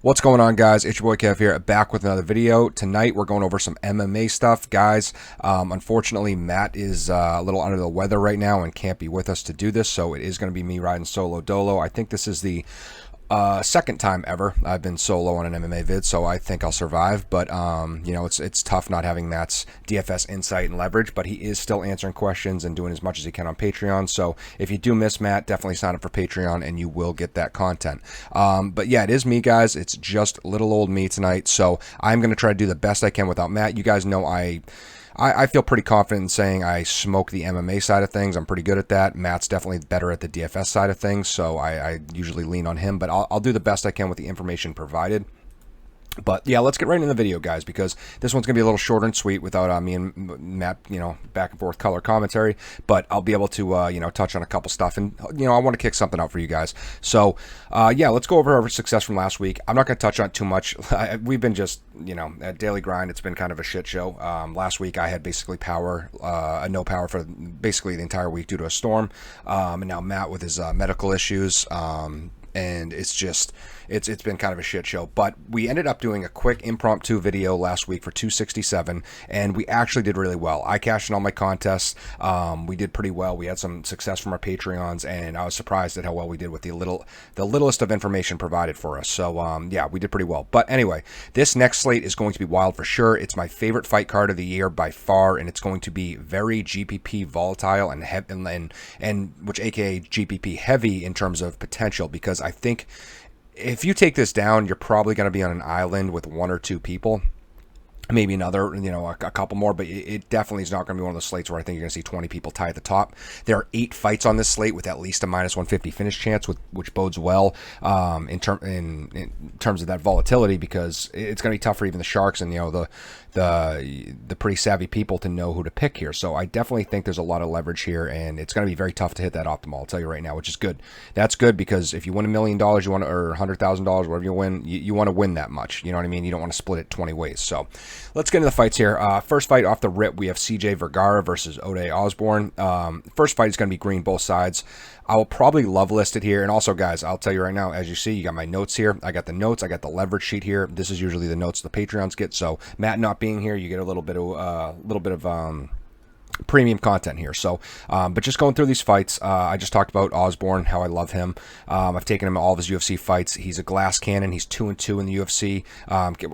What's going on, guys? It's your boy Kev here, back with another video. Tonight we're going over some MMA stuff, guys. Unfortunately, Matt is a little under the weather right now and can't be with us to do this, so it is going to be me riding solo dolo. I think this is the second time ever I've been solo on an MMA vid, so I think I'll survive. But you know, it's tough not having Matt's DFS insight and leverage, but he is still answering questions and doing as much as he can on Patreon. So if you do miss Matt, definitely sign up for Patreon and you will get that content. But yeah, it is me, guys. It's just little old me tonight, so I'm going to try to do the best I can without Matt. You guys know I feel pretty confident in saying I smoke the MMA side of things. I'm pretty good at that. Matt's definitely better at the DFS side of things, so I usually lean on him, but I'll do the best I can with the information provided. But yeah, let's get right into the video, guys, because this one's going to be a little shorter and sweet without me and Matt, you know, back and forth color commentary. But I'll be able to, you know, touch on a couple stuff. And, you know, I want to kick something out for you guys. So, yeah, let's go over our success from last week. I'm not going to touch on it too much. We've been just, you know, at daily grind. It's been kind of a shit show. Last week I had basically power, no power for basically the entire week due to a storm. And now Matt with his medical issues. And it's just, it's been kind of a shit show. But we ended up doing a quick impromptu video last week for 267, and we actually did really well. I cashed in all my contests. We did pretty well. We had some success from our Patreons, and I was surprised at how well we did with the littlest of information provided for us. So yeah, we did pretty well. But anyway, this next slate is going to be wild for sure. It's my favorite fight card of the year by far, and it's going to be very GPP volatile and which aka GPP heavy in terms of potential, because I think if you take this down, you're probably going to be on an island with one or two people, maybe another, you know, a couple more, but it definitely is not going to be one of those slates where I think you're going to see 20 people tie at the top. There are 8 fights on this slate with at least a minus 150 finish chance, which bodes well in terms of that volatility, because it's going to be tough for even the sharks and, you know, the pretty savvy people to know who to pick here. So I definitely think there's a lot of leverage here, and it's going to be very tough to hit that optimal, I'll tell you right now, which is good. That's good, because if you win $1 million, you want to, or $100,000, whatever you win, you want to win that much. You know what I mean? You don't want to split it 20 ways. So let's get into the fights here. First fight off the rip, we have CJ Vergara versus Ode Osborne. First fight is going to be green both sides. I will probably love list it here. And also, guys, I'll tell you right now, as you see, you got my notes here. I got the notes. I got the leverage sheet here. This is usually the notes the Patreons get. So Matt not being here, you get a little bit of premium content here. So, but just going through these fights, I just talked about Osborne, how I love him. I've taken him in all of his UFC fights. He's a glass cannon. He's 2-2 in the UFC,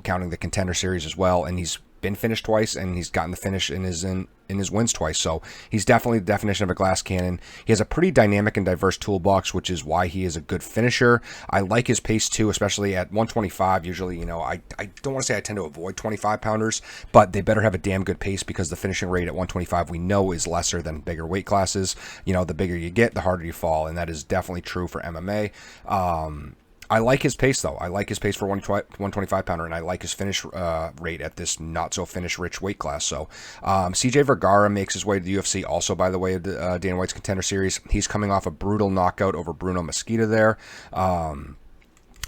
counting the Contender Series as well. And he's been finished twice, and he's gotten the finish in his wins twice. So he's definitely the definition of a glass cannon. He has a pretty dynamic and diverse toolbox, which is why he is a good finisher. I like his pace too, especially at 125. Usually, you know, I don't want to say I tend to avoid 25 pounders, but they better have a damn good pace, because the finishing rate at 125 we know is lesser than bigger weight classes. You know, the bigger you get, the harder you fall, and that is definitely true for MMA. I like his pace, though. I like his pace for 125 pounder, and I like his finish rate at this not so finish rich weight class. So CJ Vergara makes his way to the UFC also, by the way, of the Dana White's Contender Series. He's coming off a brutal knockout over Bruno Mosquito there.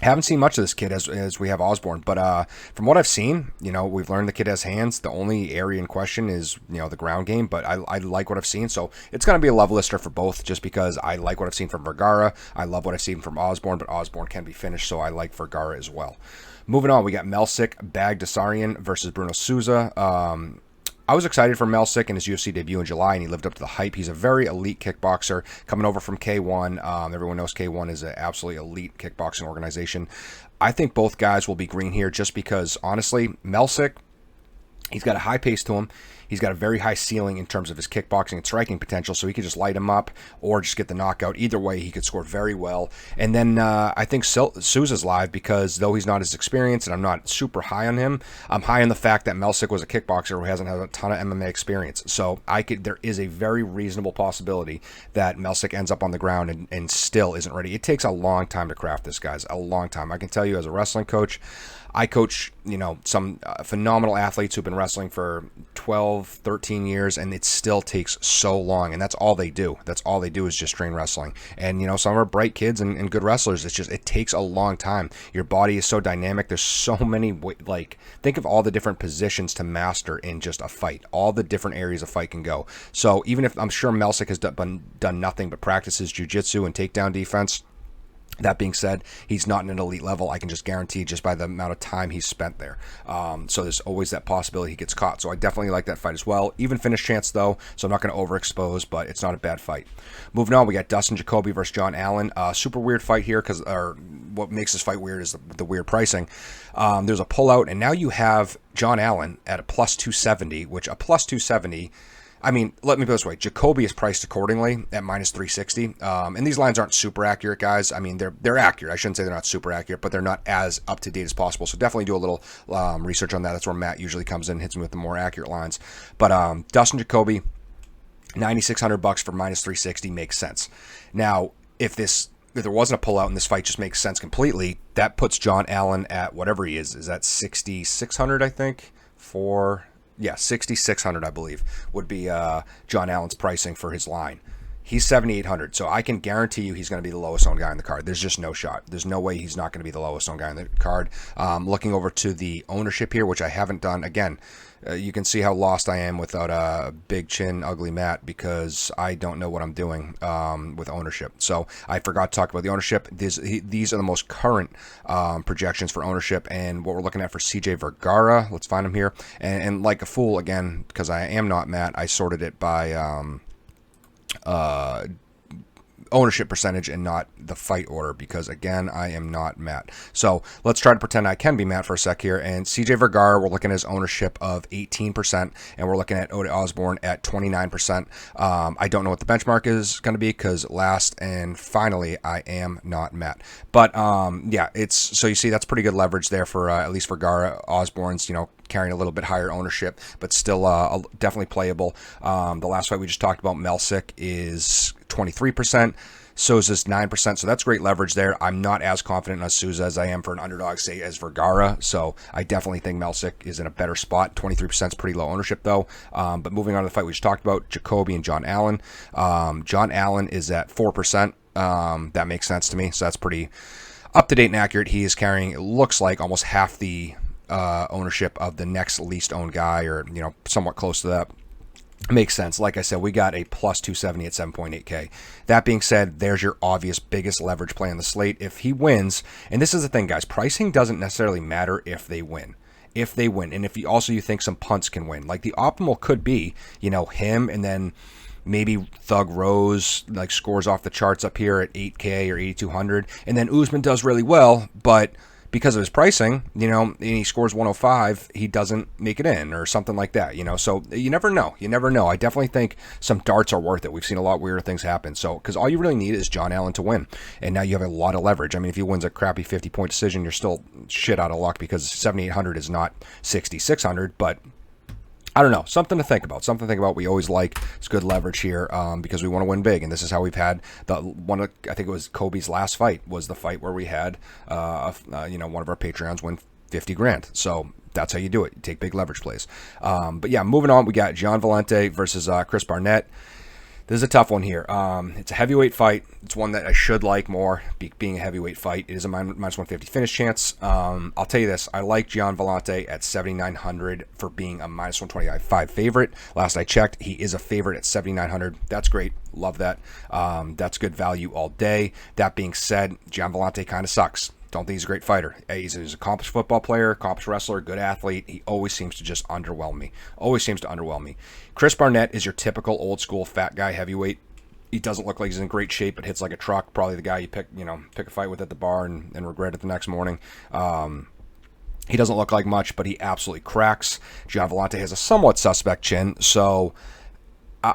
Haven't seen much of this kid as we have Osborne, but from what I've seen, you know, we've learned the kid has hands. The only area in question is, you know, the ground game, but I like what I've seen. So it's going to be a love lister for both, just because I like what I've seen from Vergara. I love what I've seen from Osborne, but Osborne can be finished, so I like Vergara as well. Moving on, we got Melsic Dasarian versus Bruno Souza. I was excited for Melsic in his UFC debut in July, and he lived up to the hype. He's a very elite kickboxer coming over from K1. Everyone knows K1 is an absolutely elite kickboxing organization. I think both guys will be green here, just because, honestly, Melsic, he's got a high pace to him. He's got a very high ceiling in terms of his kickboxing and striking potential, so he could just light him up or just get the knockout. Either way, he could score very well. And then I think Souza's live, because though he's not as experienced and I'm not super high on him, I'm high on the fact that Melsic was a kickboxer who hasn't had a ton of MMA experience. So there is a very reasonable possibility that Melsic ends up on the ground and still isn't ready. It takes a long time to craft this, guys, a long time. I can tell you, as a wrestling coach, I coach, you know, some phenomenal athletes who've been wrestling for 12, 13 years, and it still takes so long, and that's all they do. That's all they do is just train wrestling. And, you know, some are bright kids and good wrestlers. It takes a long time. Your body is so dynamic. There's so many, like, think of all the different positions to master in just a fight. All the different areas a fight can go. So even if I'm sure Melsic has done nothing but practice his jiu-jitsu and takedown defense, That being said, he's not in an elite level. I can just guarantee just by the amount of time he's spent there. So there's always that possibility he gets caught. So I definitely like that fight as well. Even finish chance though, so I'm not going to overexpose, but it's not a bad fight. Moving on, we got Dustin Jacoby versus John Allen. Super weird fight here because what makes this fight weird is the weird pricing. There's a pullout, and now you have John Allen at a plus 270, which a plus 270. I mean, let me put it this way. Jacoby is priced accordingly at minus 360. And these lines aren't super accurate, guys. I mean, they're accurate. I shouldn't say they're not super accurate, but they're not as up-to-date as possible. So definitely do a little research on that. That's where Matt usually comes in and hits me with the more accurate lines. But Dustin Jacoby, $9,600 for minus 360 makes sense. Now, if there wasn't a pullout and this fight just makes sense completely, that puts John Allen at whatever he is. Is that 6,600, I think, for... Yeah, 6,600, I believe, would be John Allen's pricing for his line. He's 7,800, so I can guarantee you he's going to be the lowest owned guy on the card. There's just no shot. There's no way he's not going to be the lowest owned guy on the card. Looking over to the ownership here, which I haven't done. Again, you can see how lost I am without a big chin, ugly Matt, because I don't know what I'm doing with ownership. So I forgot to talk about the ownership. These are the most current projections for ownership, and what we're looking at for CJ Vergara. Let's find him here. And like a fool, again, because I am not Matt, I sorted it by... ownership percentage and not the fight order, because again, I am not Matt. So let's try to pretend I can be Matt for a sec here. And CJ Vergara, we're looking at his ownership of 18%, and we're looking at Ode Osborne at 29%. I don't know what the benchmark is going to be, because last and finally, I am not Matt. But yeah, so you see that's pretty good leverage there for at least Vergara. Osborne's, carrying a little bit higher ownership, but still definitely playable. The last fight we just talked about, Melsic, is 23%. Souza's 9%, so that's great leverage there. I'm not as confident in Souza as I am for an underdog, say, as Vergara, so I definitely think Melsic is in a better spot. 23% is pretty low ownership, though. But moving on to the fight we just talked about, Jacoby and John Allen. John Allen is at 4%. That makes sense to me, so that's pretty up-to-date and accurate. He is carrying, it looks like, almost half the ownership of the next least owned guy, or somewhat close to that. Makes sense. Like I said, we got a plus 270 at 7.8K. That being said, there's your obvious biggest leverage play on the slate. If he wins, and this is the thing, guys, pricing doesn't necessarily matter if they win. If they win, and if you think some punts can win, like the optimal could be, him, and then maybe Thug Rose scores off the charts up here at 8K or 8,200, and then Usman does really well, but because of his pricing, and he scores 105, he doesn't make it in or something like that, So you never know. You never know. I definitely think some darts are worth it. We've seen a lot weirder things happen. So, because all you really need is John Allen to win. And now you have a lot of leverage. I mean, if he wins a crappy 50-point decision, you're still shit out of luck, because 7,800 is not 6,600, but... I don't know. Something to think about. We always like it's good leverage here because we want to win big, and this is how we've had I think it was Kobe's last fight was the fight where we had one of our Patreons win 50 grand. So that's how you do it. You take big leverage plays. But yeah, moving on, we got Gian Valente versus Chris Barnett. This is a tough one here. It's a heavyweight fight. It's one that I should like more, being a heavyweight fight. It is a minus 150 finish chance. I'll tell you this. I like Gian Valente at 7,900 for being a minus 125 favorite. Last I checked, he is a favorite at 7,900. That's great. Love that. That's good value all day. That being said, Gian Valente kind of sucks. Don't think he's a great fighter. He's an accomplished football player, accomplished wrestler, good athlete. He always seems to just underwhelm me. Chris Barnett is your typical old school fat guy heavyweight. He doesn't look like he's in great shape, but hits like a truck. Probably the guy you pick a fight with at the bar and regret it the next morning. He doesn't look like much, but he absolutely cracks. Gian Valente has a somewhat suspect chin, so...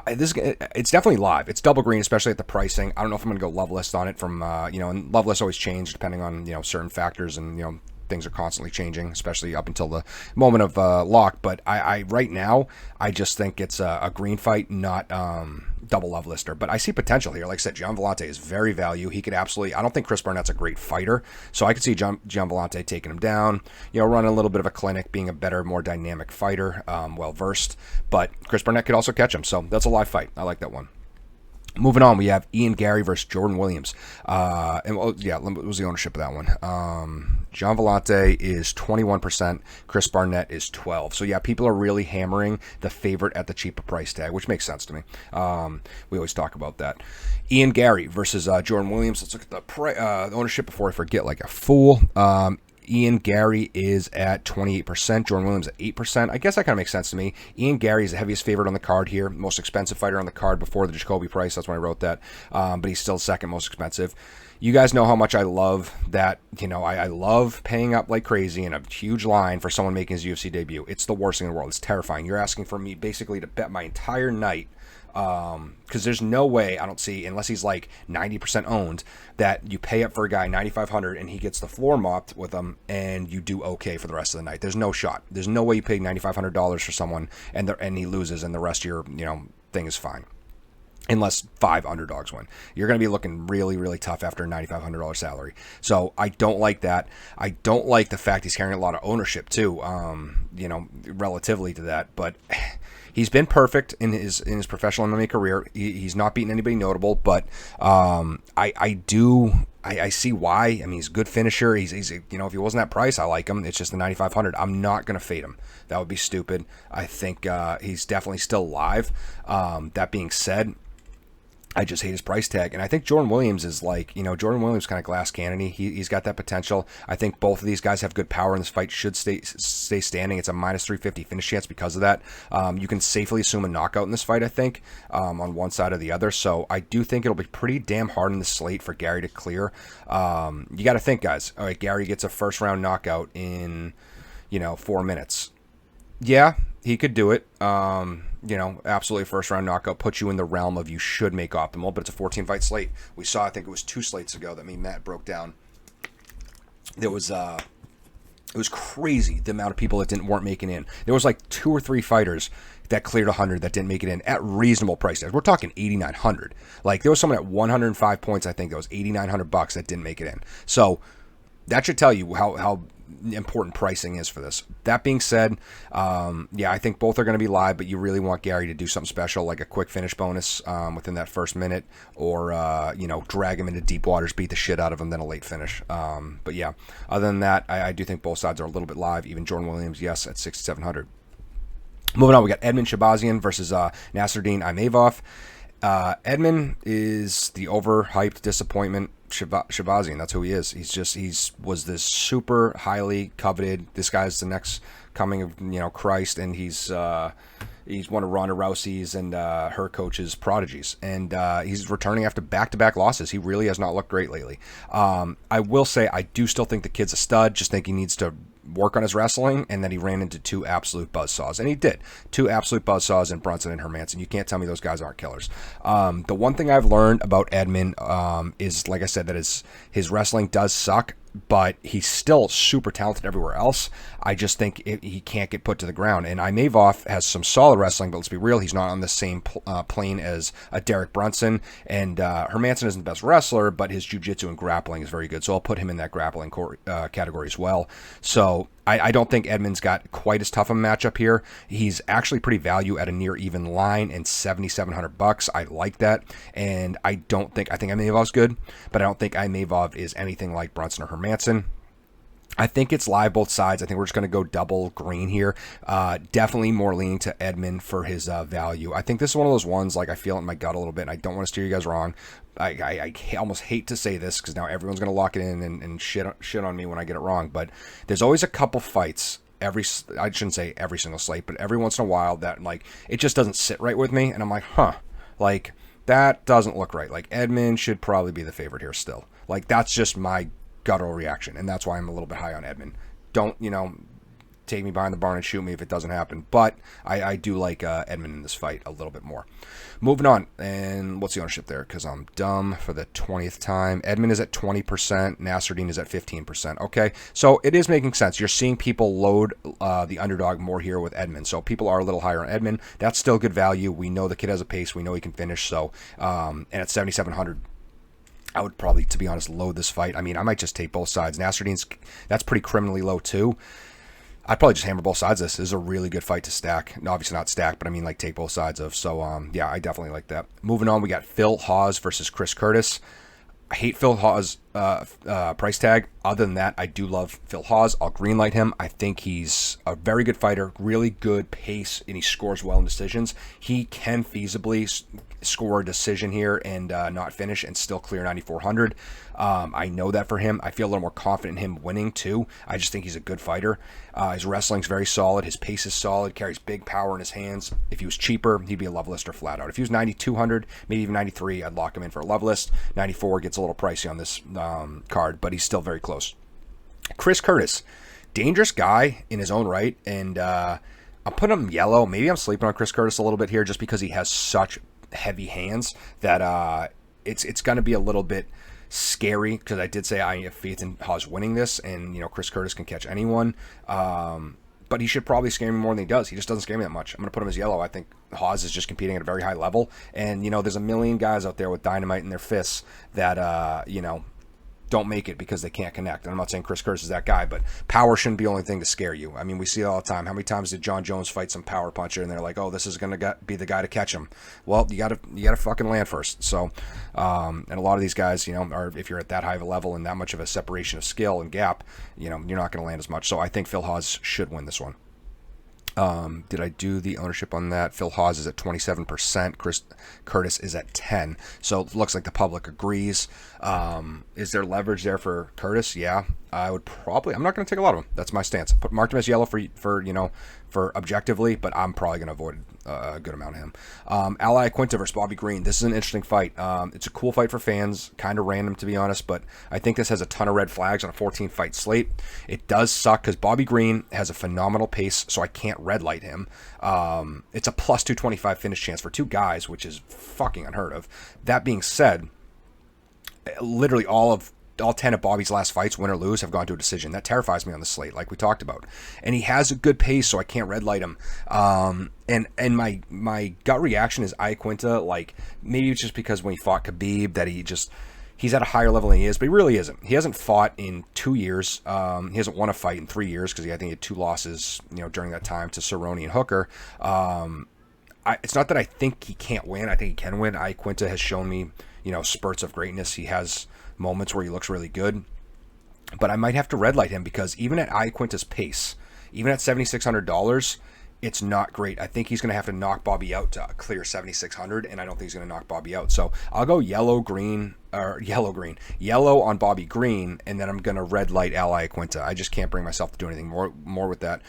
it's definitely live. It's double green, especially at the pricing. I don't know if I'm going to go love list on it from, and love lists always change depending on, certain factors, and, things are constantly changing, especially up until the moment of lock. But I right now, I just think it's a green fight, not double love lister. But I see potential here. Like I said, Gian Valente is very value. He could absolutely, I don't think Chris Barnett's a great fighter, so I could see Gian Valente taking him down, running a little bit of a clinic, being a better, more dynamic fighter, well-versed. But Chris Barnett could also catch him, so that's a live fight. I like that one. Moving on, we have Ian Gary versus Jordan Williams. And well, yeah, what was the ownership of that one? John Valente is 21%. Chris Barnett is 12%. So yeah, people are really hammering the favorite at the cheaper price tag, which makes sense to me. We always talk about that. Ian Gary versus Jordan Williams. Let's look at the ownership before I forget like a fool. Ian Gary is at 28%. Jordan Williams at 8%. I guess that kind of makes sense to me. Ian Gary is the heaviest favorite on the card here. Most expensive fighter on the card before the Jacoby price. That's when I wrote that. But he's still second most expensive. You guys know how much I love that. You know, I love paying up like crazy in a huge line for someone making his UFC debut. It's the worst thing in the world. It's terrifying. You're asking for me basically to bet my entire night, because there's no way, I don't see, unless he's like 90% owned, that you pay up for a guy $9,500 and he gets the floor mopped with him and you do okay for the rest of the night. There's no shot. There's no way you pay $9,500 for someone and he loses and the rest of your thing is fine. Unless 5 underdogs win. You're going to be looking really, really tough after a $9,500 salary. So I don't like that. I don't like the fact he's carrying a lot of ownership too, relatively to that. But he's been perfect in his professional MMA career. He's not beaten anybody notable, but I see why. I mean, he's a good finisher. He's if he wasn't that price, I like him. It's just the $9,500. I'm not going to fade him. That would be stupid. I think he's definitely still live. That being said, I just hate his price tag. And I think Jordan Williams is like, Jordan Williams kind of glass cannon. He's got that potential. I think both of these guys have good power, and this fight should stay standing. It's a minus 350 finish chance because of that. You can safely assume a knockout in this fight, I think, on one side or the other. So I do think it'll be pretty damn hard in the slate for Gary to clear. You got to think, guys. All right, Gary gets a first-round knockout in, 4 minutes. Yeah, he could do it. Absolutely first round knockout puts you in the realm of you should make optimal, but it's a 14 fight slate. We saw, I think it was 2 slates ago that me and Matt broke down. There was it was crazy the amount of people that weren't making in. There was like 2 or 3 fighters that cleared 100 that didn't make it in at reasonable price tags. We're talking 8,900. Like there was someone at 105 points, I think that was $8,900 that didn't make it in. So that should tell you how important pricing is for this. That being said, I think both are going to be live, but you really want Gary to do something special, like a quick finish bonus within that first minute, or drag him into deep waters, beat the shit out of him, then a late finish. But yeah, other than that, I do think both sides are a little bit live. Even Jordan Williams, yes, at 6,700. Moving on, we got Edmond Shibazian versus Nasruddin Imavov. Edmond is the overhyped disappointment. Shibazian, that's who he is. He was this super highly coveted. This guy's the next coming of Christ, and he's one of Ronda Rousey's and her coach's prodigies, and he's returning after back-to-back losses. He really has not looked great lately. I will say I do still think the kid's a stud. Just think he needs to work on his wrestling, and then he ran into 2 absolute buzzsaws, and he did. 2 absolute buzzsaws in Brunson and Hermansson. You can't tell me those guys aren't killers. The one thing I've learned about Edmond is, like I said, that his wrestling does suck, but he's still super talented everywhere else. I just think he can't get put to the ground. And Imavov has some solid wrestling, but let's be real, he's not on the same plane as a Derek Brunson. And Hermansson isn't the best wrestler, but his jiu-jitsu and grappling is very good. So I'll put him in that grappling category as well. So I don't think Edmond's got quite as tough a matchup here. He's actually pretty value at a near even line and $7,700. I like that. And I think Imavov's good, but I don't think Imavov is anything like Brunson or Hermansson. I think it's live both sides. I think we're just going to go double green here. Definitely more leaning to Edmond for his value. I think this is one of those ones, like I feel it in my gut a little bit, and I don't want to steer you guys wrong. I almost hate to say this because now everyone's going to lock it in and shit on me when I get it wrong, but there's always a couple fights I shouldn't say every single slate, but every once in a while that like it just doesn't sit right with me, and I'm like, like that doesn't look right. Like Edmond should probably be the favorite here still. Like that's just my guttural reaction, and that's why I'm a little bit high on Edmond. Don't take me behind the barn and shoot me if it doesn't happen, but I do like Edmond in this fight a little bit more. Moving on, and what's the ownership there? Because I'm dumb for the 20th time. Edmond is at 20%. Nasruddin is at 15%. Okay, so it is making sense. You're seeing people load the underdog more here with Edmond, so people are a little higher on Edmond. That's still good value. We know the kid has a pace. We know he can finish. So, and at 7,700. I would probably, to be honest, load this fight. I mean, I might just take both sides. Nasruddin's, that's pretty criminally low too. I'd probably just hammer both sides of this. This is a really good fight to stack. No, obviously not stack, but I mean like take both sides of. So yeah, I definitely like that. Moving on, we got Phil Hawes versus Chris Curtis. I hate Phil Hawes' price tag. Other than that, I do love Phil Hawes. I'll greenlight him. I think he's a very good fighter, really good pace, and he scores well in decisions. He can feasibly score a decision here and not finish and still clear 9,400. I know that for him. I feel a little more confident in him winning too. I just think he's a good fighter. His wrestling's very solid. His pace is solid. Carries big power in his hands. If he was cheaper, he'd be a love lister flat out. If he was 9,200, maybe even 93, I'd lock him in for a love list. 94 gets a little pricey on this card, but he's still very close. Chris Curtis, dangerous guy in his own right, and I'm putting him yellow. Maybe I'm sleeping on Chris Curtis a little bit here just because he has such heavy hands that it's going to be a little bit scary, because I did say I have faith in Hawes winning this, and you know Chris Curtis can catch anyone, but he should probably scare me more than he does. He just doesn't scare me that much. I'm going to put him as yellow. I think Hawes is just competing at a very high level, and you know there's a million guys out there with dynamite in their fists that you know don't make it because they can't connect. And I'm not saying Chris Curtis is that guy, but power shouldn't be the only thing to scare you. I mean, we see it all the time. How many times did John Jones fight some power puncher and they're like, oh, this is going to be the guy to catch him? Well, you got to fucking land first. So, and a lot of these guys, you know, are, if you're at that high of a level and that much of a separation of skill and gap, you know, you're not going to land as much. So I think Phil Hawes should win this one. Did I do the ownership on that? Phil Hawes is at 27%. Chris Curtis is at 10. So it looks like the public agrees. Is there leverage there for Curtis? Yeah, I would probably. I'm not going to take a lot of them. That's my stance. Marked him as yellow for you know, for objectively, but I'm probably going to avoid a good amount of him. Ally Aquinto versus Bobby Green. This is an interesting fight. It's a cool fight for fans. Kind of random, to be honest, but I think this has a ton of red flags on a 14-fight slate. It does suck because Bobby Green has a phenomenal pace, so I can't red light him. It's a plus 225 finish chance for two guys, which is fucking unheard of. That being said, literally all 10 of Bobby's last fights, win or lose, have gone to a decision. That terrifies me on the slate, like we talked about. And he has a good pace, so I can't red light him. And my gut reaction is Aquinto, like, maybe it's just because when he fought Khabib that he's at a higher level than he is, but he really isn't. He hasn't fought in 2 years. He hasn't won a fight in 3 years because I think he had 2 losses, you know, during that time to Cerrone and Hooker. It's not that I think he can't win. I think he can win. Aquinto has shown me, you know, spurts of greatness. He has moments where he looks really good, but I might have to red light him because even at Aquinto's pace, even at $7,600, it's not great. I think he's going to have to knock Bobby out to clear 7,600, and I don't think he's going to knock Bobby out. So I'll go yellow on Bobby Green, and then I'm going to red light Ally Aquinto. I just can't bring myself to do anything more with that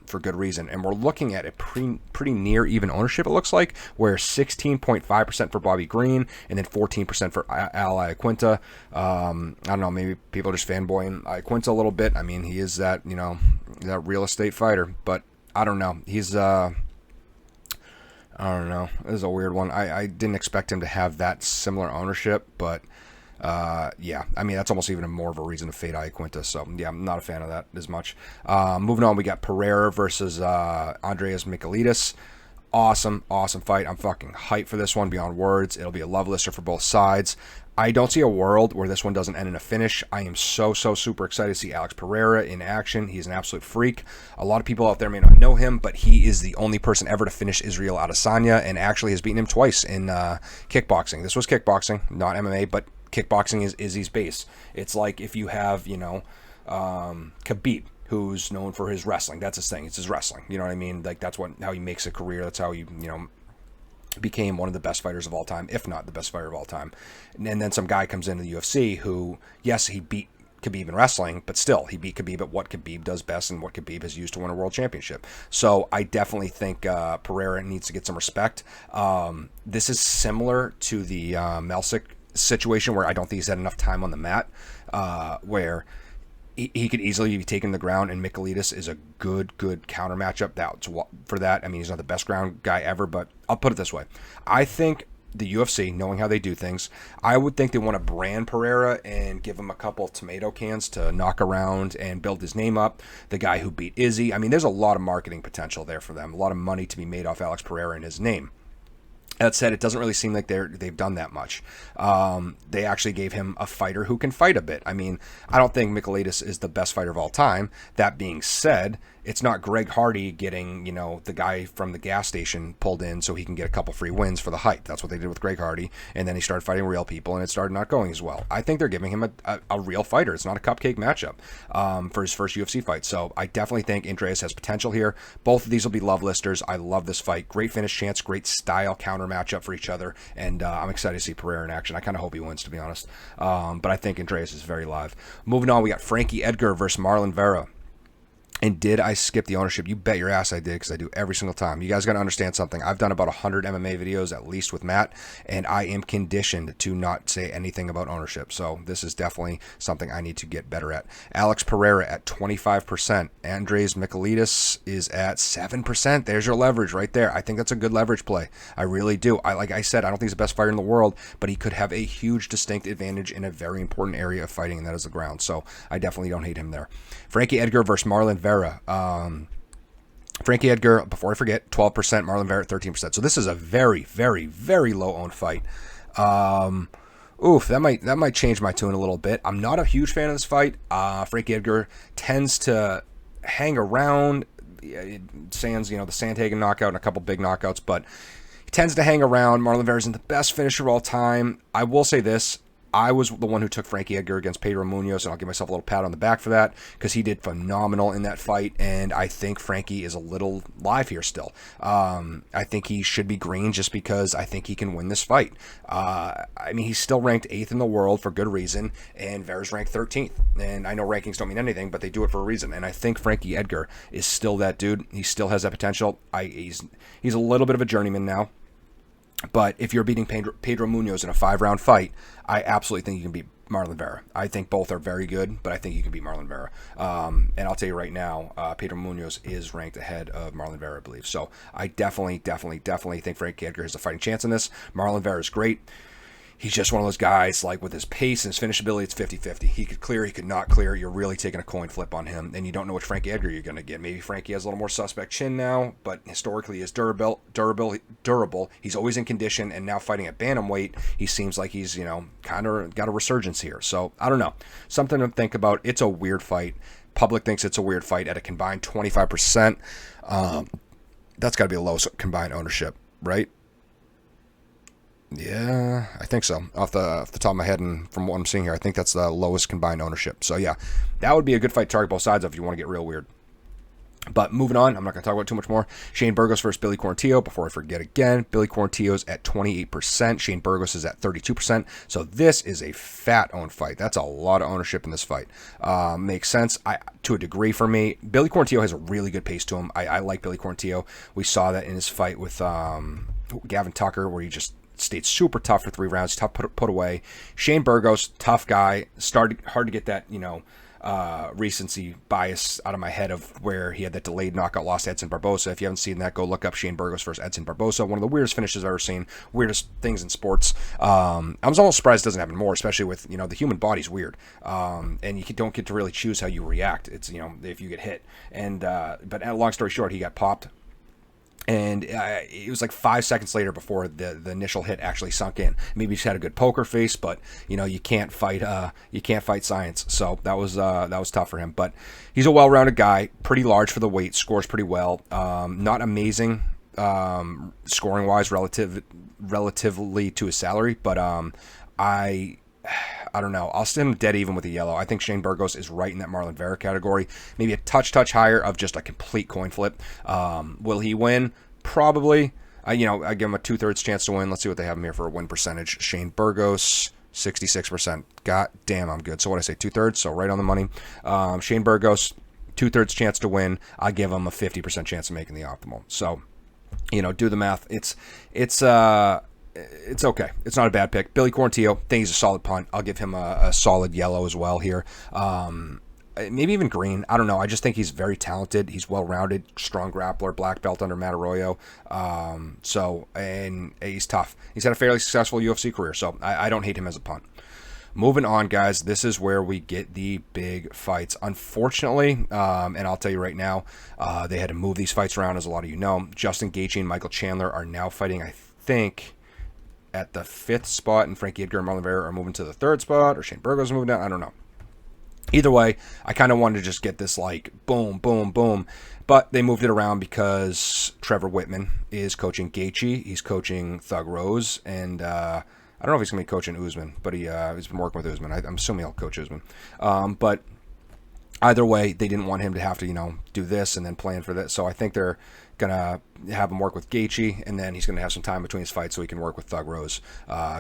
for good reason. And we're looking at a pretty near even ownership, it looks like, where 16.5% for Bobby Green and then 14% for Ally Aquinto. I don't know, maybe people are just fanboying Aquinto a little bit. I mean, he is that, you know, that real estate fighter, but I don't know. He's I don't know. This is a weird one. I didn't expect him to have that similar ownership, but yeah. I mean, that's almost even more of a reason to fade Aquinto. So yeah, I'm not a fan of that as much. Moving on, we got Pereira versus Andreas Michailidis. Awesome fight. I'm fucking hyped for this one beyond words. It'll be a love lister for both sides. I don't see a world where this one doesn't end in a finish. I am so super excited to see Alex Pereira in action. He's an absolute freak. A lot of people out there may not know him, but he is the only person ever to finish Israel Adesanya and actually has beaten him twice in kickboxing. This was kickboxing, not MMA, but kickboxing is Izzy's base. It's like if you have, you know, Khabib, who's known for his wrestling. That's his thing. It's his wrestling. You know what I mean? Like that's how he makes a career. That's how he, you know, became one of the best fighters of all time, if not the best fighter of all time. And then some guy comes into the UFC who, yes, he beat Khabib in wrestling, but still, he beat Khabib at what Khabib does best and what Khabib has used to win a world championship. So I definitely think Pereira needs to get some respect. This is similar to the Melsic situation where I don't think he's had enough time on the mat, where he could easily be taken to the ground, and Michailidis is a good counter matchup for that. I mean, he's not the best ground guy ever, but I'll put it this way. I think the UFC, knowing how they do things, I would think they want to brand Pereira and give him a couple tomato cans to knock around and build his name up. The guy who beat Izzy. I mean, there's a lot of marketing potential there for them, a lot of money to be made off Alex Pereira and his name. That said, it doesn't really seem like they've done that much. They actually gave him a fighter who can fight a bit. I mean, I don't think Michailidis is the best fighter of all time. That being said, it's not Greg Hardy getting, the guy from the gas station pulled in so he can get a couple free wins for the hype. That's what they did with Greg Hardy, and then he started fighting real people, and it started not going as well. I think they're giving him a real fighter. It's not a cupcake matchup for his first UFC fight. So I definitely think Andreas has potential here. Both of these will be love listers. I love this fight. Great finish chance, great style counter matchup for each other, and I'm excited to see Pereira in action. I kind of hope he wins, to be honest. But I think Andreas is very live. Moving on, we got Frankie Edgar versus Marlon Vera. And did I skip the ownership? You bet your ass I did, because I do every single time. You guys got to understand something. I've done about 100 MMA videos, at least with Matt, and I am conditioned to not say anything about ownership. So this is definitely something I need to get better at. Alex Pereira at 25%. Andres Michailidis is at 7%. There's your leverage right there. I think that's a good leverage play. I really do. Like I said, I don't think he's the best fighter in the world, but he could have a huge distinct advantage in a very important area of fighting, and that is the ground. So I definitely don't hate him there. Frankie Edgar versus Marlon Vera. Frankie Edgar, before I forget, 12%, Marlon Vera 13%. So this is a very, very, very low owned fight. That might change my tune a little bit. I'm not a huge fan of this fight. Frankie Edgar tends to hang around. Sans, the Sandhagen knockout and a couple big knockouts, but he tends to hang around. Marlon Vera isn't the best finisher of all time. I will say this. I was the one who took Frankie Edgar against Pedro Munoz, and I'll give myself a little pat on the back for that, because he did phenomenal in that fight, and I think Frankie is a little live here still. I think he should be green just because I think he can win this fight. He's still ranked 8th in the world for good reason, and Vera's ranked 13th. And I know rankings don't mean anything, but they do it for a reason, and I think Frankie Edgar is still that dude. He still has that potential. He's a little bit of a journeyman now. But if you're beating Pedro Munoz in a 5-round fight, I absolutely think you can beat Marlon Vera. I think both are very good, but I think you can beat Marlon Vera. And I'll tell you right now, Pedro Munoz is ranked ahead of Marlon Vera, I believe. So I definitely think Frankie Edgar has a fighting chance in this. Marlon Vera is great. He's just one of those guys, like with his pace and his finish ability, it's 50-50. He could clear, he could not clear. You're really taking a coin flip on him, and you don't know which Frankie Edgar you're going to get. Maybe Frankie has a little more suspect chin now, but historically he is durable. He's always in condition, and now fighting at bantamweight, he seems like he's, kind of got a resurgence here. So, I don't know. Something to think about. It's a weird fight. Public thinks it's a weird fight at a combined 25%. That's got to be the lowest combined ownership, right? Yeah, I think so. Off the top of my head, and from what I'm seeing here, I think that's the lowest combined ownership. So yeah, that would be a good fight to target both sides of if you want to get real weird. But moving on, I'm not going to talk about it too much more. Shane Burgos versus Billy Cortio. Before I forget again, Billy Cortio's at 28%. Shane Burgos is at 32%. So this is a fat owned fight. That's a lot of ownership in this fight. Makes sense to a degree for me. Billy Cortio has a really good pace to him. I like Billy Cortio. We saw that in his fight with Gavin Tucker, where he just stayed super tough for 3 rounds, tough put away. Shane Burgos, tough guy. Hard to get that, recency bias out of my head of where he had that delayed knockout loss to Edson Barbosa. If you haven't seen that, go look up Shane Burgos versus Edson Barbosa. One of the weirdest finishes I've ever seen. Weirdest things in sports. I was almost surprised it doesn't happen more, especially with, the human body's weird. And you don't get to really choose how you react. It's, if you get hit. And, but long story short, he got popped. And it was like 5 seconds later before the initial hit actually sunk in. Maybe he just had a good poker face, but you can't fight science. So that was tough for him. But he's a well-rounded guy, pretty large for the weight, scores pretty well. Not amazing scoring wise relatively to his salary, but I don't know. I'll send him dead even with the yellow. I think Shane Burgos is right in that Marlon Vera category. Maybe a touch higher of just a complete coin flip. Will he win? Probably. I give him a 2/3 chance to win. Let's see what they have him here for a win percentage. Shane Burgos, 66%. God damn, I'm good. So what I say, 2/3? So right on the money. Shane Burgos, 2/3 chance to win. I give him a 50% chance of making the optimal. So, do the math. It's okay. It's not a bad pick. Billy Cortio, think he's a solid punt. I'll give him a solid yellow as well here. Maybe even green. I don't know. I just think he's very talented. He's well-rounded, strong grappler, black belt under Matt Arroyo. And he's tough. He's had a fairly successful UFC career, so I don't hate him as a punt. Moving on, guys, this is where we get the big fights. Unfortunately, and I'll tell you right now, they had to move these fights around, as a lot of you know. Justin Gaethje and Michael Chandler are now fighting, I think at the 5th spot, and Frankie, Edgar, and Marlon Vera are moving to the 3rd spot, or Shane Burgos moving down. I don't know. Either way, I kind of wanted to just get this like boom, boom, boom. But they moved it around because Trevor Whitman is coaching Gaethje. He's coaching Thug Rose. And I don't know if he's going to be coaching Usman, but he's been working with Usman. I'm assuming he'll coach Usman. But either way, they didn't want him to have to, do this and then plan for this. So I think they're going to have him work with Gaethje, and then he's going to have some time between his fights so he can work with Thug Rose,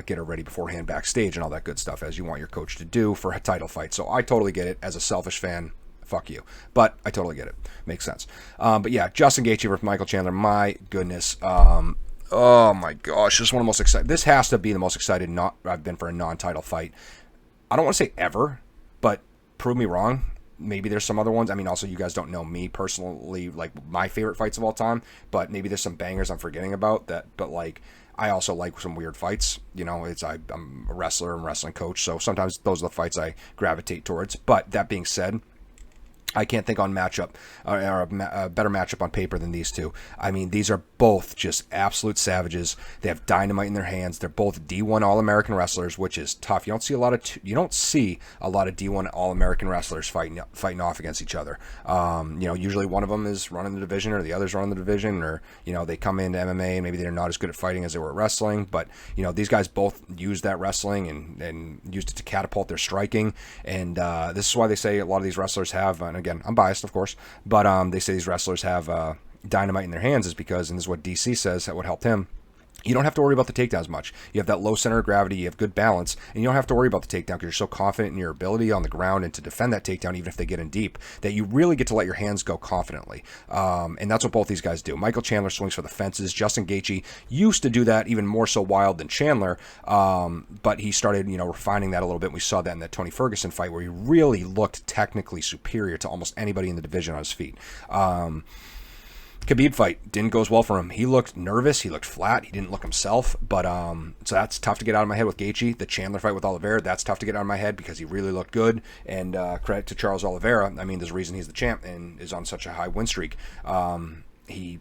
get her ready beforehand backstage and all that good stuff, as you want your coach to do for a title fight. So I totally get it. As a selfish fan, fuck you. But I totally get it. Makes sense. But yeah, Justin Gaethje versus Michael Chandler. My goodness. Oh my gosh. This is one of the most exciting. This has to be the most excited I've been for a non-title fight. I don't want to say ever, but prove me wrong. Maybe there's some other ones. I mean, also, you guys don't know me personally, like my favorite fights of all time, but maybe there's some bangers I'm forgetting about that. But like, I also like some weird fights. I'm a wrestler and wrestling coach, so sometimes those are the fights I gravitate towards. But that being said, I can't think on matchup or a better matchup on paper than these two. I mean, these are both just absolute savages. They have dynamite in their hands. They're both D1 All-American wrestlers, which is tough. You don't see a lot of D1 All-American wrestlers fighting off against each other. Usually one of them is running the division, or the other's running the division, or they come into MMA and maybe they're not as good at fighting as they were at wrestling. But these guys both used that wrestling and used it to catapult their striking. And this is why they say a lot of these wrestlers have. And again, I'm biased, of course, but they say these wrestlers have dynamite in their hands is because, and this is what DC says that would help him, you don't have to worry about the takedowns much. You have that low center of gravity, you have good balance, and you don't have to worry about the takedown because you're so confident in your ability on the ground and to defend that takedown even if they get in deep, that you really get to let your hands go confidently. And that's what both these guys do. Michael Chandler swings for the fences. Justin Gaethje used to do that even more so wild than Chandler, but he started, refining that a little bit. We saw that in that Tony Ferguson fight where he really looked technically superior to almost anybody in the division on his feet. Khabib fight didn't go as well for him. He looked nervous. He looked flat. He didn't look himself. But so that's tough to get out of my head with Gaethje. The Chandler fight with Oliveira, that's tough to get out of my head because he really looked good. And credit to Charles Oliveira. I mean, there's a reason he's the champ and is on such a high win streak. He,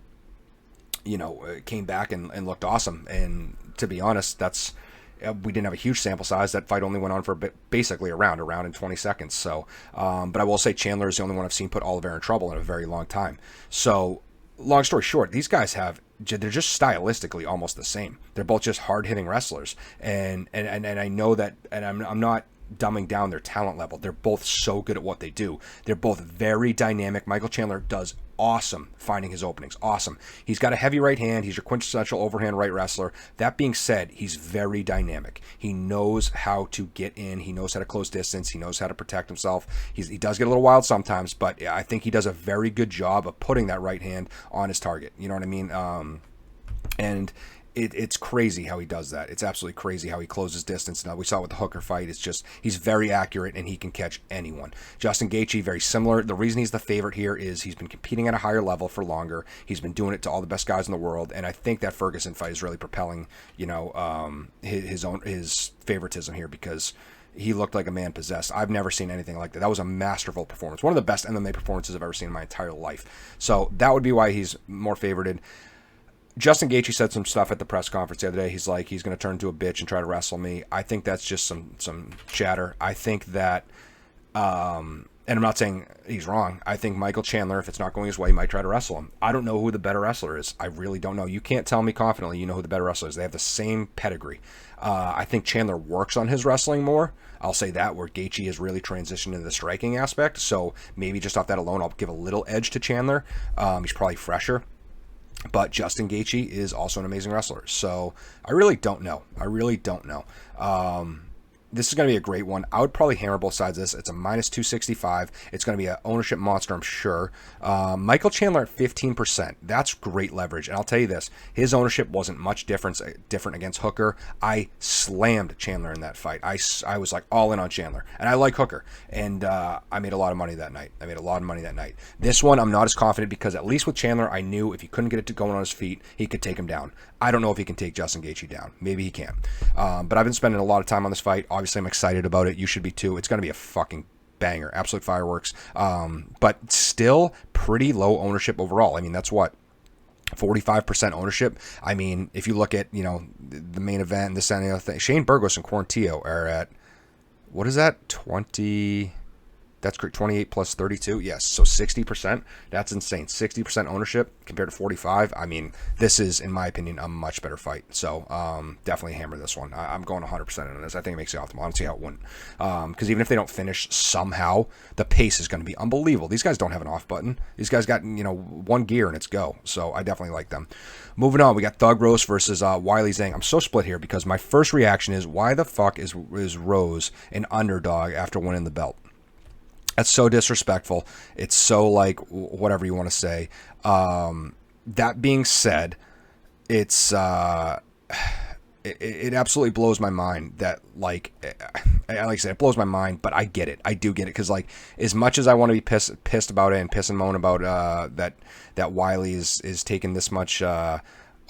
came back and looked awesome. And to be honest, we didn't have a huge sample size. That fight only went on for basically a round in 20 seconds. So, but I will say Chandler is the only one I've seen put Oliveira in trouble in a very long time. So, long story short, these guys they're just stylistically almost the same. They're both just hard-hitting wrestlers. And I know that, and I'm not dumbing down their talent level. They're both so good at what they do. They're both very dynamic. Michael Chandler does awesome finding his openings. Awesome. He's got a heavy right hand. He's your quintessential overhand right wrestler. That being said, he's very dynamic. He knows how to get in. He knows how to close distance. He knows how to protect himself. He does get a little wild sometimes, but I think he does a very good job of putting that right hand on his target. You know what I mean? And it's crazy how he does that. It's absolutely crazy how he closes distance. Now, we saw it with the Hooker fight. It's just, he's very accurate and he can catch anyone. Justin Gaethje, very similar. The reason he's the favorite here is he's been competing at a higher level for longer. He's been doing it to all the best guys in the world. And I think that Ferguson fight is really propelling, his favoritism here because he looked like a man possessed. I've never seen anything like that. That was a masterful performance. One of the best MMA performances I've ever seen in my entire life. So that would be why he's more favorited. Justin Gaethje said some stuff at the press conference the other day. He's like, he's going to turn into a bitch and try to wrestle me. I think that's just some chatter. I think that, and I'm not saying he's wrong. I think Michael Chandler, if it's not going his way, might try to wrestle him. I don't know who the better wrestler is. I really don't know. You can't tell me confidently you know who the better wrestler is. They have the same pedigree. I think Chandler works on his wrestling more. I'll say that, where Gaethje has really transitioned into the striking aspect. So maybe just off that alone, I'll give a little edge to Chandler. He's probably fresher. But Justin Gaethje is also an amazing wrestler. So I really don't know. This is going to be a great one. I would probably hammer both sides of this. It's a minus 265. It's going to be an ownership monster, I'm sure. Michael Chandler at 15%. That's great leverage. And I'll tell you this, his ownership wasn't much different against Hooker. I slammed Chandler in that fight. I was like all in on Chandler. And I like Hooker. And I made a lot of money that night. This one, I'm not as confident because at least with Chandler, I knew if he couldn't get it to going on his feet, he could take him down. I don't know if he can take Justin Gaethje down. Maybe he can. But I've been spending a lot of time on this fight. Obviously, I'm excited about it. You should be too. It's going to be a fucking banger. Absolute fireworks. But still pretty low ownership overall. I mean, that's what? 45% ownership. I mean, if you look at, the main event and this and the other thing, Shane Burgos and Cortio are at, what is that? 20. That's correct. 28 plus 32. Yes. So 60%. That's insane. 60% ownership compared to 45. I mean, this is, in my opinion, a much better fight. So definitely hammer this one. I'm going 100% on this. I think it makes the optimal. I don't see how it wouldn't. Because even if they don't finish somehow, the pace is going to be unbelievable. These guys don't have an off button. These guys got, one gear and it's go. So I definitely like them. Moving on, we got Thug Rose versus Wiley Zhang. I'm so split here because my first reaction is, why the fuck is Rose an underdog after winning the belt? That's so disrespectful. It's so like whatever you want to say. That being said, it's it absolutely blows my mind that like I said, it blows my mind, but I get it. I do get it because like as much as I want to be pissed about it and piss and moan about that Wiley is taking this much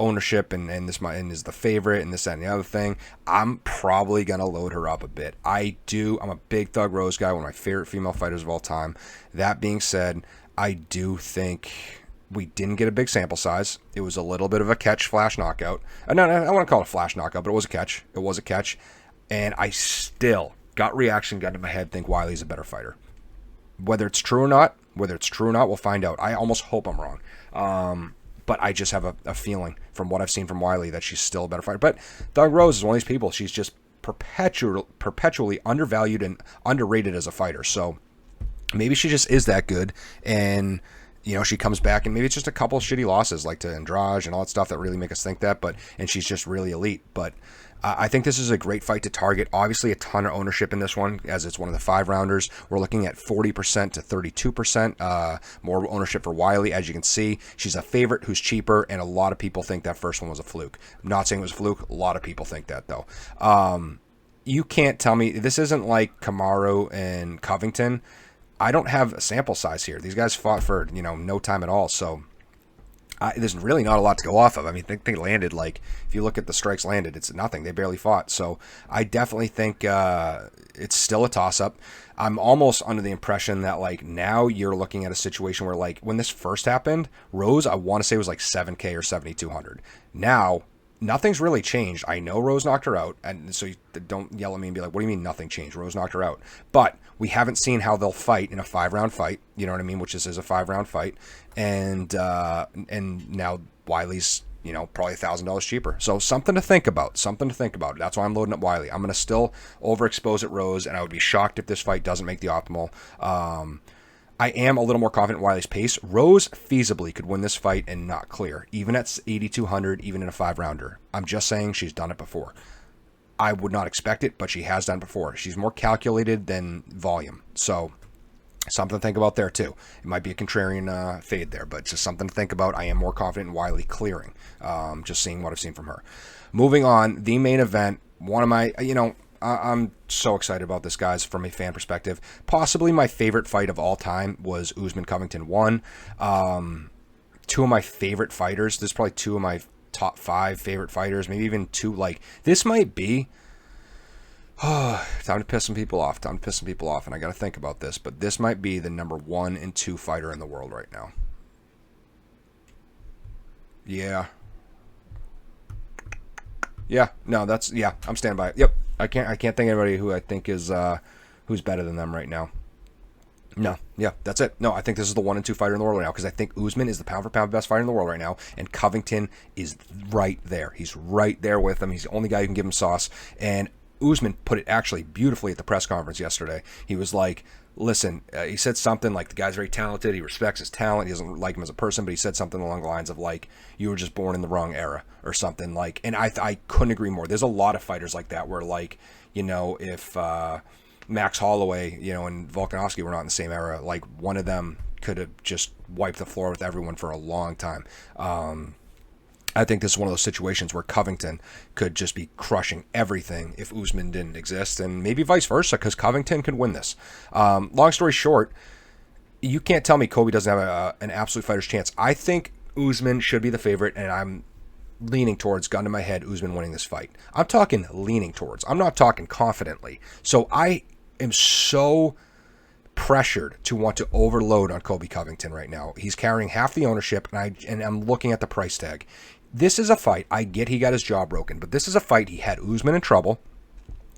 ownership and is the favorite and this and the other thing, I'm probably gonna load her up a bit. I'm a big Thug Rose guy, one of my favorite female fighters of all time. That being said, I do think we didn't get a big sample size. It was a little bit of a catch flash knockout. No, I want to call it a flash knockout, but it was a catch. It was a catch, and I still got in my head, think Wiley's a better fighter. Whether it's true or not, we'll find out. I almost hope I'm wrong. But I just have a feeling from what I've seen from Wiley that she's still a better fighter. But Thug Rose is one of these people. She's just perpetually undervalued and underrated as a fighter. So maybe she just is that good. And, she comes back and maybe it's just a couple of shitty losses like to Andrade and all that stuff that really make us think that. And she's just really elite. But I think this is a great fight to target. Obviously, a ton of ownership in this one, as it's one of the 5-rounders. We're looking at 40% to 32% more ownership for Wiley. As you can see, she's a favorite who's cheaper, and a lot of people think that first one was a fluke. I'm not saying it was a fluke. A lot of people think that, though. You can't tell me. This isn't like Kamaru and Covington. I don't have a sample size here. These guys fought for, no time at all, so there's really not a lot to go off of. I mean, they landed, like, if you look at the strikes landed, it's nothing. They barely fought. So I definitely think it's still a toss-up. I'm almost under the impression that, like, now you're looking at a situation where, like, when this first happened, Rose, I want to say, was like 7K or 7,200. Now, nothing's really changed. I know Rose knocked her out, and so don't yell at me and be like, what do you mean nothing changed? Rose knocked her out. But we haven't seen how they'll fight in a 5-round fight, you know what I mean, which this is a 5-round fight. And now Wiley's, probably $1,000 cheaper. So something to think about. That's why I'm loading up Wiley. I'm going to still overexpose at Rose, and I would be shocked if this fight doesn't make the optimal. I am a little more confident in Wiley's pace. Rose feasibly could win this fight and not clear, even at 8,200, even in a 5-rounder. I'm just saying she's done it before. I would not expect it, but she has done it before. She's more calculated than volume. So something to think about there, too. It might be a contrarian fade there, but just something to think about. I am more confident in Wiley clearing, just seeing what I've seen from her. Moving on, the main event, one of my, I'm so excited about this, guys, from a fan perspective. Possibly my favorite fight of all time was Usman Covington 1. Two of my favorite fighters. This is probably two of my top 5 favorite fighters. Maybe even 2. Like, this might be... time to piss some people off. And I got to think about this. But this might be the number 1 and 2 fighter in the world right now. Yeah. No, that's... Yeah, I'm standing by it. Yep. I can't think of anybody who I think is who's better than them right now. No, yeah, that's it. No, I think this is the 1 and 2 fighter in the world right now because I think Usman is the pound for pound best fighter in the world right now, and Covington is right there. He's right there with him. He's the only guy who can give him sauce. And Usman put it actually beautifully at the press conference yesterday. He was like, listen, he said something like the guy's very talented. He respects his talent. He doesn't like him as a person, but he said something along the lines of like, you were just born in the wrong era or something like, and I couldn't agree more. There's a lot of fighters like that where like, if Max Holloway, and Volkanovski were not in the same era, like one of them could have just wiped the floor with everyone for a long time. I think this is one of those situations where Covington could just be crushing everything if Usman didn't exist, and maybe vice versa, because Covington could win this. Long story short, you can't tell me Kobe doesn't have an absolute fighter's chance. I think Usman should be the favorite, and I'm leaning towards, gun to my head, Usman winning this fight. I'm talking leaning towards. I'm not talking confidently. So I am so pressured to want to overload on Colby Covington right now. He's carrying half the ownership, and I'm looking at the price tag. This is a fight. I get he got his jaw broken, but this is a fight he had Usman in trouble.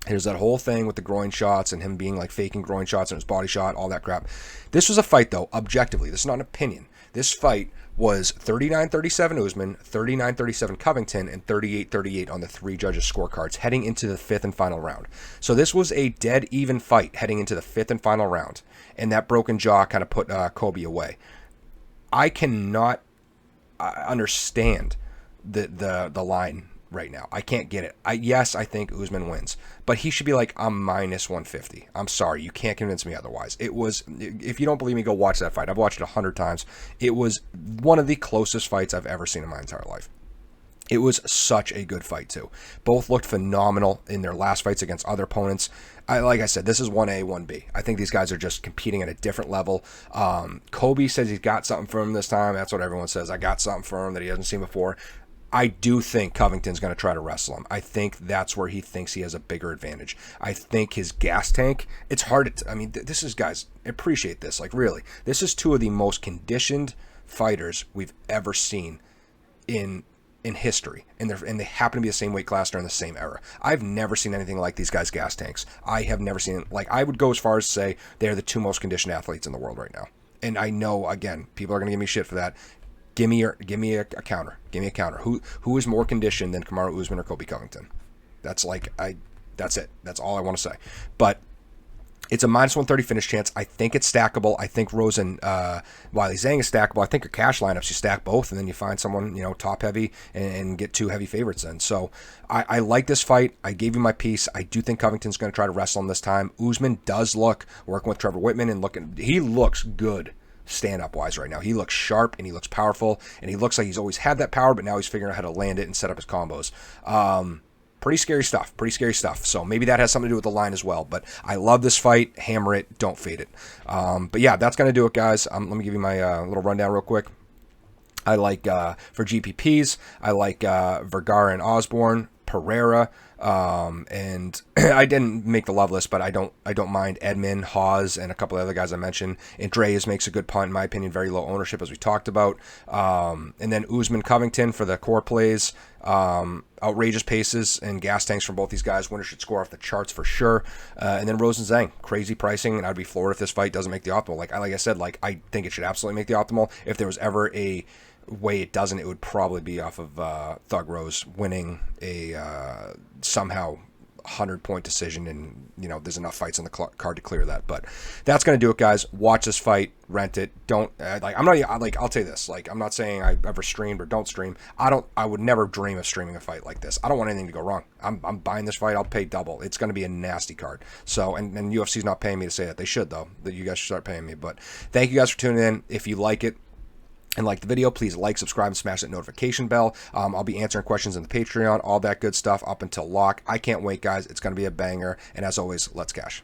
There's that whole thing with the groin shots and him being like faking groin shots and his body shot, all that crap. This was a fight, though, objectively. This is not an opinion. This fight was 39-37 Usman, 39-37 Covington, and 38-38 on the 3 judges' scorecards heading into the 5th and final round. So this was a dead even fight heading into the 5th and final round, and that broken jaw kind of put Colby away. I cannot understand the line right now. I can't get it. Yes, I think Usman wins, but he should be like, I'm minus 150. I'm sorry, you can't convince me otherwise. It was, if you don't believe me, go watch that fight. I've watched it 100 times. It was one of the closest fights I've ever seen in my entire life. It was such a good fight, too. Both looked phenomenal in their last fights against other opponents. Like I said, this is 1A, 1B. I think these guys are just competing at a different level. Kobe says he's got something for him this time. That's what everyone says. I got something for him that he hasn't seen before. I do think Covington's going to try to wrestle him. I think that's where he thinks he has a bigger advantage. I think his gas tank, it's hard to, I mean, this is, guys, appreciate this. Like, really, this is 2 of the most conditioned fighters we've ever seen in history, and they happen to be the same weight class during the same era. I've never seen anything like these guys' gas tanks. I have never seen, like, I would go as far as to say they're the 2 most conditioned athletes in the world right now. And I know, again, people are going to give me shit for that. Give me a counter. Give me a counter. Who is more conditioned than Kamaru Usman or Colby Covington? That's it. That's all I want to say. But it's a minus 130 finish chance. I think it's stackable. I think Rose and Wiley Zhang is stackable. I think your cash lineups, you stack both, and then you find someone, top heavy and get 2 heavy favorites in. So I like this fight. I gave you my piece. I do think Covington's going to try to wrestle him this time. Usman does look, working with Trevor Whitman, and he looks good stand-up wise right now. He looks sharp and he looks powerful, and he looks like he's always had that power, but now he's figuring out how to land it and set up his combos. Pretty scary stuff. So maybe that has something to do with the line as well. But I love this fight. Hammer it. Don't fade it. But yeah, that's going to do it, guys. Let me give you my little rundown real quick. I like, for GPPs, I like Vergara and Osborne, Pereira, and I didn't make the love list, but I don't mind Edmond, Hawes, and a couple of other guys I mentioned. Andreas makes a good punt, in my opinion, very low ownership, as we talked about. And then Usman Covington for the core plays. Outrageous paces and gas tanks from both these guys. Winner should score off the charts for sure. And then Rose and Zhang, crazy pricing, and I'd be floored if this fight doesn't make the optimal. Like I said, I think it should absolutely make the optimal. If there was ever a way it doesn't, it would probably be off of Thug Rose winning a somehow 100-point decision, and there's enough fights on the card to clear that. But that's going to do it, guys. Watch this fight, rent it. Don't I'm not I'll tell you this, I'm not saying I ever streamed or don't stream. I would never dream of streaming a fight like this. I don't want anything to go wrong. I'm buying this fight. I'll pay double. It's going to be a nasty card. So and UFC's not paying me to say that. They should, though. That you guys should start paying me. But thank you guys for tuning in. If you like it and like the video, please like, subscribe, and smash that notification bell. I'll be answering questions in the Patreon, all that good stuff up until lock. I can't wait, guys. It's going to be a banger. And as always, let's cash.